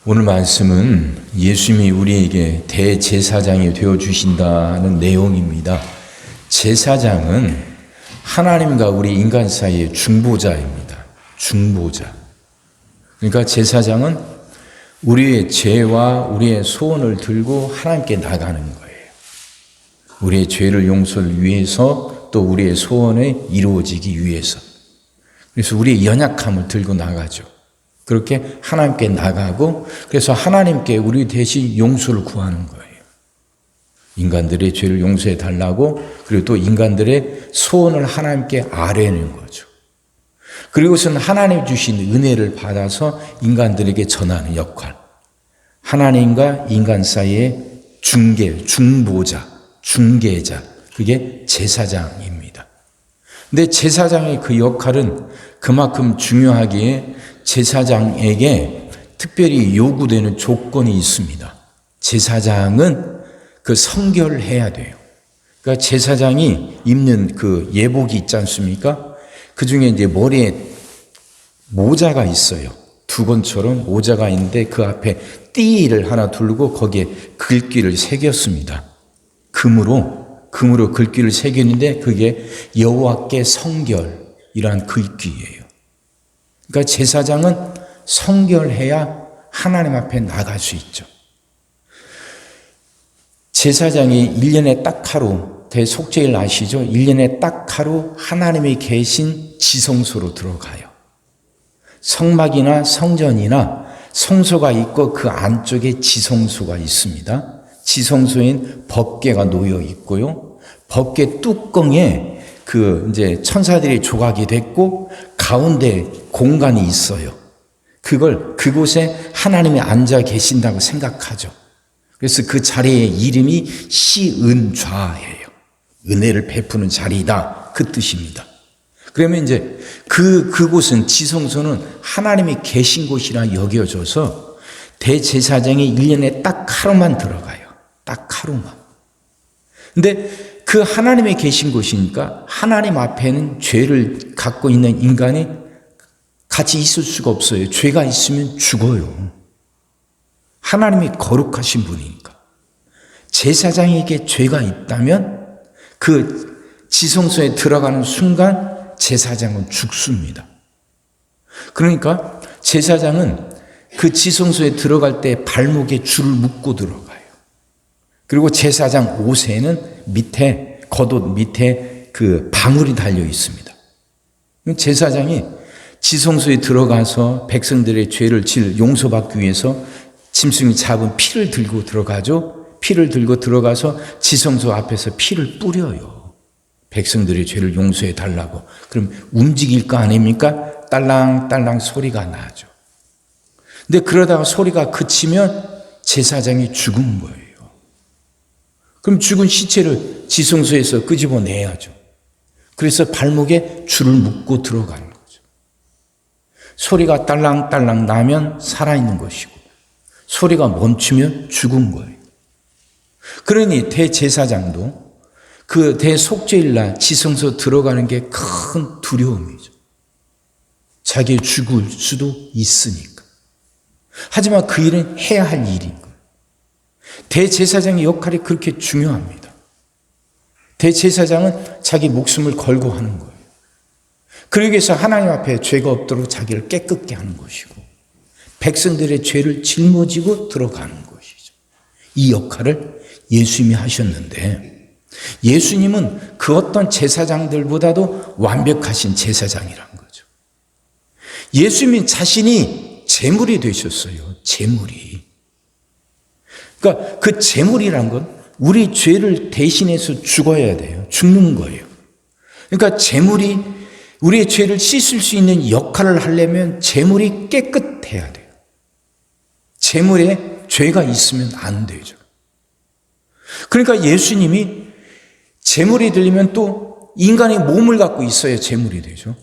오늘 말씀은 예수님이 우리에게 대제사장이 되어주신다는 내용입니다. 제사장은 하나님과 우리 인간 사이의 중보자입니다. 중보자. 그러니까 제사장은 우리의 죄와 우리의 소원을 들고 하나님께 나가는 거예요. 우리의 죄를 용서를 위해서 또 우리의 소원이 이루어지기 위해서. 그래서 우리의 연약함을 들고 나가죠. 그렇게 하나님께 나가고 그래서 하나님께 우리 대신 용서를 구하는 거예요. 인간들의 죄를 용서해 달라고 그리고 또 인간들의 소원을 하나님께 아뢰는 거죠. 그리고선 하나님 주신 은혜를 받아서 인간들에게 전하는 역할. 하나님과 인간 사이의 중보자, 중개자. 그게 제사장입니다. 근데 제사장의 그 역할은 그만큼 중요하기에 제사장에게 특별히 요구되는 조건이 있습니다. 제사장은 그 성결해야 돼요. 그러니까 제사장이 입는 그 예복이 있지 않습니까? 그 중에 이제 머리에 모자가 있어요. 두건처럼 모자가 있는데 그 앞에 띠를 하나 두르고 거기에 글귀를 새겼습니다. 금으로 글귀를 새겼는데 그게 여호와께 성결이란 글귀예요. 그러니까 제사장은 성결해야 하나님 앞에 나갈 수 있죠. 제사장이 1년에 딱 하루, 대속죄일 아시죠? 1년에 딱 하루 하나님이 계신 지성소로 들어가요. 성막이나 성전이나 성소가 있고 그 안쪽에 지성소가 있습니다. 지성소엔 법궤가 놓여 있고요. 법궤 뚜껑에 이제 천사들이 조각이 됐고 가운데 공간이 있어요. 그곳에 하나님이 앉아 계신다고 생각하죠. 그래서 그 자리의 이름이 시은좌예요. 은혜를 베푸는 자리다. 그 뜻입니다. 그러면 이제 그곳은 지성소는 하나님이 계신 곳이라 여겨져서 대제사장이 1년에 딱 하루만 들어가요. 딱 하루만. 근데 그 하나님이 계신 곳이니까 하나님 앞에는 죄를 갖고 있는 인간이 같이 있을 수가 없어요. 죄가 있으면 죽어요. 하나님이 거룩하신 분이니까. 제사장에게 죄가 있다면 그 지성소에 들어가는 순간 제사장은 죽습니다. 그러니까 제사장은 그 지성소에 들어갈 때 발목에 줄을 묶고 들어가요. 그리고 제사장 옷에는 겉옷 밑에 그 방울이 달려 있습니다. 제사장이 지성소에 들어가서 백성들의 죄를 용서받기 위해서 짐승이 잡은 피를 들고 들어가죠. 피를 들고 들어가서 지성소 앞에서 피를 뿌려요. 백성들의 죄를 용서해 달라고. 그럼 움직일 거 아닙니까? 딸랑딸랑 소리가 나죠. 근데 그러다가 소리가 그치면 제사장이 죽은 거예요. 그럼 죽은 시체를 지성소에서 끄집어내야죠. 그래서 발목에 줄을 묶고 들어가는 거죠. 소리가 딸랑딸랑 나면 살아있는 것이고 소리가 멈추면 죽은 거예요. 그러니 대제사장도 그 대속죄일날 지성소 들어가는 게 큰 두려움이죠. 자기 죽을 수도 있으니까. 하지만 그 일은 해야 할 일인 거예요. 대제사장의 역할이 그렇게 중요합니다. 대제사장은 자기 목숨을 걸고 하는 거예요. 그러기 위해서 하나님 앞에 죄가 없도록 자기를 깨끗게 하는 것이고 백성들의 죄를 짊어지고 들어가는 것이죠. 이 역할을 예수님이 하셨는데 예수님은 그 어떤 제사장들보다도 완벽하신 제사장이란 거죠. 예수님 자신이 제물이 되셨어요. 제물이. 그러니까 그 제물이란 건 우리 죄를 대신해서 죽어야 돼요. 죽는 거예요. 그러니까 제물이 우리의 죄를 씻을 수 있는 역할을 하려면 제물이 깨끗해야 돼요. 제물에 죄가 있으면 안 되죠. 그러니까 예수님이 제물이 되려면 또 인간의 몸을 갖고 있어야 제물이 되죠.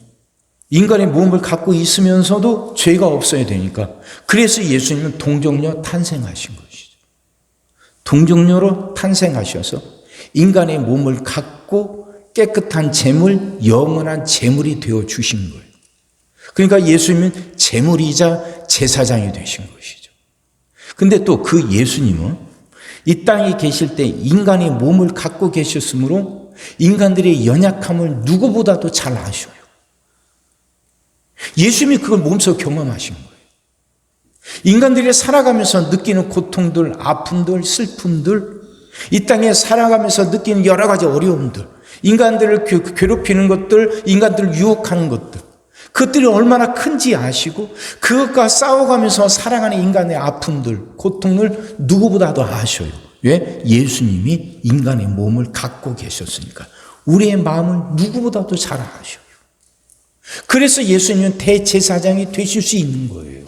인간의 몸을 갖고 있으면서도 죄가 없어야 되니까 그래서 예수님은 동정녀 탄생하신 것이죠. 동정녀로 탄생하셔서 인간의 몸을 갖고 깨끗한 제물, 영원한 제물이 되어 주신 거예요. 그러니까 예수님은 제물이자 제사장이 되신 것이죠. 근데 또 그 예수님은 이 땅에 계실 때 인간의 몸을 갖고 계셨으므로 인간들의 연약함을 누구보다도 잘 아셔요. 예수님이 그걸 몸소 경험하신 거예요. 인간들이 살아가면서 느끼는 고통들, 아픔들, 슬픔들, 이 땅에 살아가면서 느끼는 여러 가지 어려움들, 인간들을 괴롭히는 것들, 인간들을 유혹하는 것들, 그것들이 얼마나 큰지 아시고 그것과 싸워가면서 살아가는 인간의 아픔들, 고통을 누구보다도 아셔요. 왜? 예수님이 인간의 몸을 갖고 계셨으니까. 우리의 마음을 누구보다도 잘 아셔요. 그래서 예수님은 대제사장이 되실 수 있는 거예요.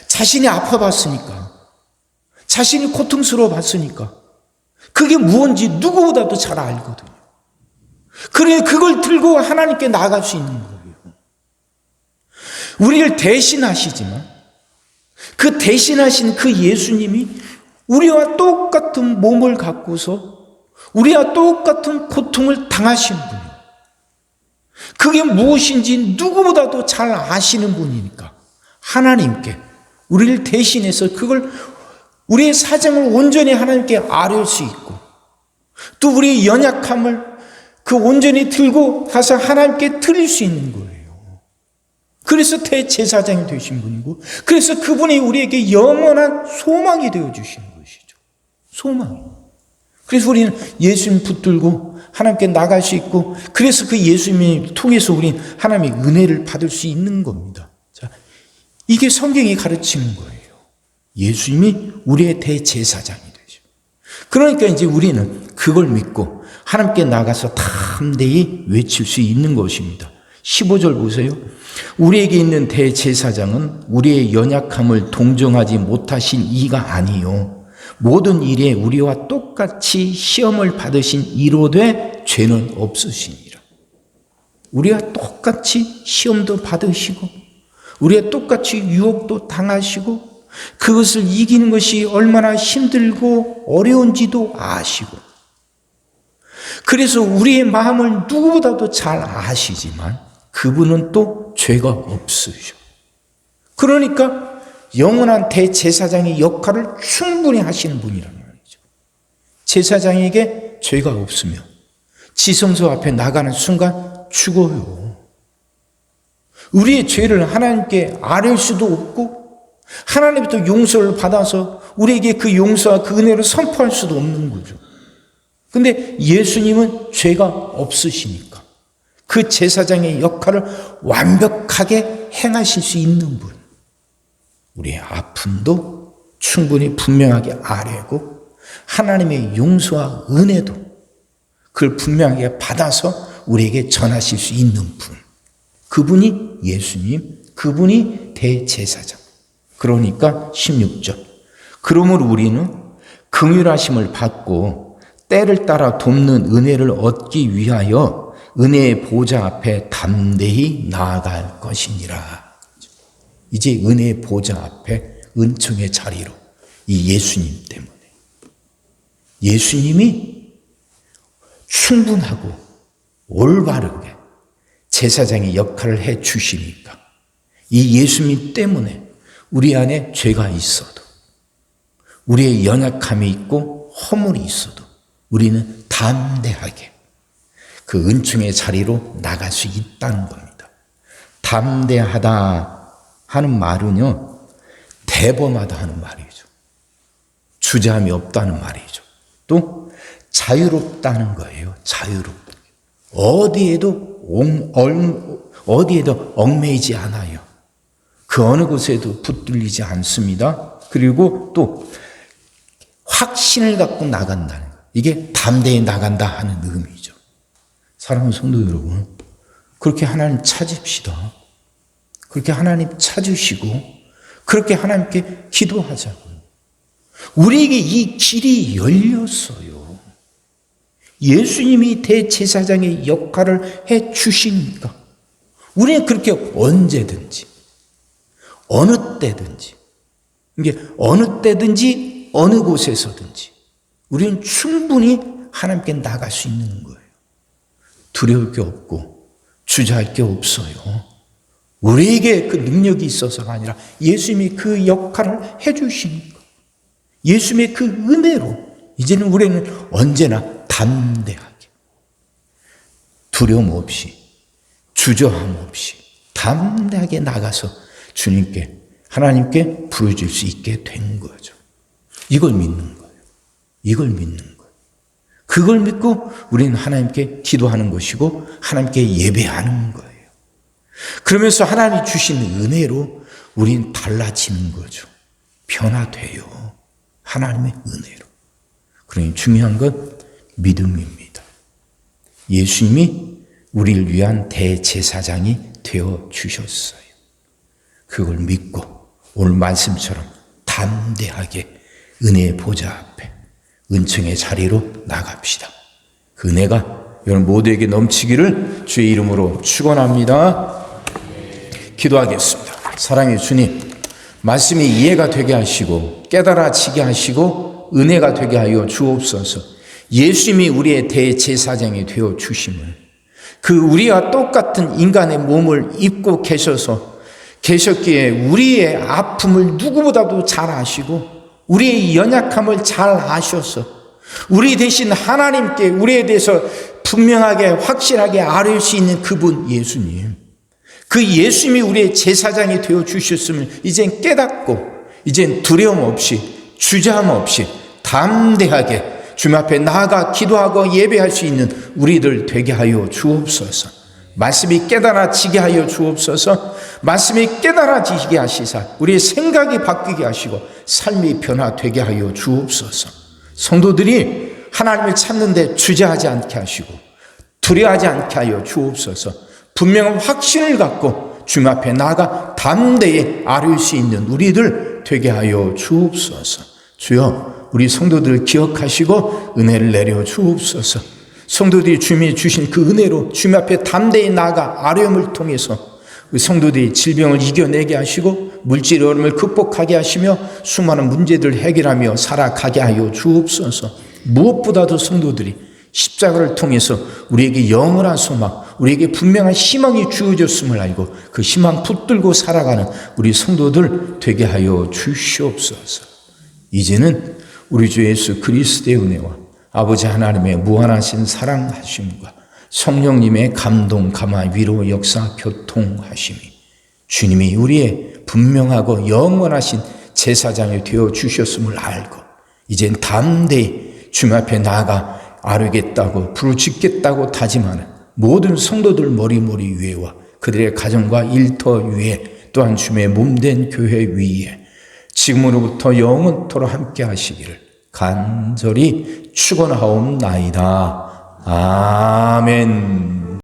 자신이 아파봤으니까, 자신이 고통스러워 봤으니까, 그게 무엇인지 누구보다도 잘 알거든요. 그래, 그걸 들고 하나님께 나아갈 수 있는 거예요. 우리를 대신하시지만, 그 대신하신 그 예수님이 우리와 똑같은 몸을 갖고서 우리와 똑같은 고통을 당하신 분이에요. 그게 무엇인지 누구보다도 잘 아시는 분이니까 하나님께 우리를 대신해서 그걸 우리의 사정을 온전히 하나님께 아뢰을 수 있고 또 우리의 연약함을 그 온전히 들고 가서 하나님께 드릴 수 있는 거예요. 그래서 대제사장이 되신 분이고 그래서 그분이 우리에게 영원한 소망이 되어주시는 것이죠. 소망. 그래서 우리는 예수님 붙들고 하나님께 나갈 수 있고 그래서 그 예수님을 통해서 우리는 하나님의 은혜를 받을 수 있는 겁니다. 자, 이게 성경이 가르치는 거예요. 예수님이 우리의 대제사장이 되죠. 그러니까 이제 우리는 그걸 믿고 하나님께 나가서 담대히 외칠 수 있는 것입니다. 15절 보세요. 우리에게 있는 대제사장은 우리의 연약함을 동정하지 못하신 이가 아니요 모든 일에 우리와 똑같이 시험을 받으신 이로되 죄는 없으시니라. 우리와 똑같이 시험도 받으시고 우리와 똑같이 유혹도 당하시고 그것을 이기는 것이 얼마나 힘들고 어려운지도 아시고 그래서 우리의 마음을 누구보다도 잘 아시지만 그분은 또 죄가 없으셔. 그러니까 영원한 대제사장의 역할을 충분히 하시는 분이라는 말이죠. 제사장에게 죄가 없으며 지성소 앞에 나가는 순간 죽어요. 우리의 죄를 하나님께 아뢰을 수도 없고 하나님부터 용서를 받아서 우리에게 그 용서와 그 은혜를 선포할 수도 없는 거죠. 근데 예수님은 죄가 없으시니까 그 제사장의 역할을 완벽하게 행하실 수 있는 분. 우리의 아픔도 충분히 분명하게 아뢰고 하나님의 용서와 은혜도 그걸 분명하게 받아서 우리에게 전하실 수 있는 분. 그분이 예수님, 그분이 대제사장. 그러니까 16절. 그러므로 우리는 긍휼하심을 받고 때를 따라 돕는 은혜를 얻기 위하여 은혜의 보좌 앞에 담대히 나아갈 것이니라. 이제 은혜의 보좌 앞에 은총의 자리로 이 예수님 때문에 예수님이 충분하고 올바르게 제사장의 역할을 해 주시니까 이 예수님 때문에 우리 안에 죄가 있어도 우리의 연약함이 있고 허물이 있어도 우리는 담대하게 그 은총의 자리로 나갈 수 있다는 겁니다. 담대하다 하는 말은요, 대범하다 하는 말이죠. 주저함이 없다는 말이죠. 또 자유롭다는 거예요. 자유롭다. 어디에도 얽매이지 않아요. 그 어느 곳에도 붙들리지 않습니다. 그리고 또 확신을 갖고 나간다는 거예요. 이게 담대히 나간다 하는 의미죠. 사랑하는 성도 여러분, 그렇게 하나님 찾읍시다. 그렇게 하나님 찾으시고 그렇게 하나님께 기도하자고요. 우리에게 이 길이 열렸어요. 예수님이 대제사장의 역할을 해 주시니까 우리는 그렇게 언제든지 어느 때든지 이게 어느 때든지 어느 곳에서든지 우리는 충분히 하나님께 나갈 수 있는 거예요. 두려울 게 없고 주저할 게 없어요. 우리에게 그 능력이 있어서가 아니라 예수님이 그 역할을 해주신 것. 예수님의 그 은혜로 이제는 우리는 언제나 담대하게, 두려움 없이, 주저함 없이 담대하게 나가서 주님께, 하나님께 부르줄 수 있게 된 거죠. 이걸 믿는 거예요. 이걸 믿는 거예요. 그걸 믿고 우리는 하나님께 기도하는 것이고 하나님께 예배하는 거예요. 그러면서 하나님이 주신 은혜로 우린 달라지는 거죠. 변화돼요. 하나님의 은혜로. 그러니 중요한 건 믿음입니다. 예수님이 우리를 위한 대제사장이 되어 주셨어요. 그걸 믿고 오늘 말씀처럼 담대하게 은혜의 보좌 앞에 은총의 자리로 나갑시다. 그 은혜가 여러분 모두에게 넘치기를 주의 이름으로 축원합니다. 기도하겠습니다. 사랑의 주님, 말씀이 이해가 되게 하시고 깨달아지게 하시고 은혜가 되게 하여 주옵소서. 예수님이 우리의 대제사장이 되어 주심을, 그 우리와 똑같은 인간의 몸을 입고 계셨기에 우리의 아픔을 누구보다도 잘 아시고 우리의 연약함을 잘 아셔서 우리 대신 하나님께 우리에 대해서 분명하게 확실하게 아뢰 수 있는 그분 예수님, 그 예수님이 우리의 제사장이 되어 주셨음을 이젠 깨닫고 이젠 두려움 없이 주저함 없이 담대하게 주님 앞에 나아가 기도하고 예배할 수 있는 우리들 되게 하여 주옵소서. 말씀이 깨달아지게 하여 주옵소서. 말씀이 깨달아지게 하시사 우리의 생각이 바뀌게 하시고 삶이 변화되게 하여 주옵소서. 성도들이 하나님을 찾는데 주저하지 않게 하시고 두려워하지 않게 하여 주옵소서. 분명한 확신을 갖고 주님 앞에 나아가 담대히 아뢰을 수 있는 우리들 되게 하여 주옵소서. 주여, 우리 성도들을 기억하시고 은혜를 내려 주옵소서. 성도들이 주님이 주신 그 은혜로 주님 앞에 담대히 나아가 아뢰음을 통해서 성도들이 질병을 이겨내게 하시고 물질의 어려움을 극복하게 하시며 수많은 문제들을 해결하며 살아가게 하여 주옵소서. 무엇보다도 성도들이 십자가를 통해서 우리에게 영원한 소망, 우리에게 분명한 희망이 주어졌음을 알고 그 희망 붙들고 살아가는 우리 성도들 되게 하여 주시옵소서. 이제는 우리 주 예수 그리스도의 은혜와 아버지 하나님의 무한하신 사랑하심과 성령님의 감동, 감화, 위로, 역사, 교통하심이 주님이 우리의 분명하고 영원하신 제사장이 되어 주셨음을 알고 이젠 담대히 주님 앞에 나아가 아뢰겠다고 부르짖겠다고 다짐하는 모든 성도들 머리머리 위에와 그들의 가정과 일터 위에 또한 주님의 몸된 교회 위에 지금으로부터 영원토록 함께 하시기를 간절히 축원하옵나이다. 아멘.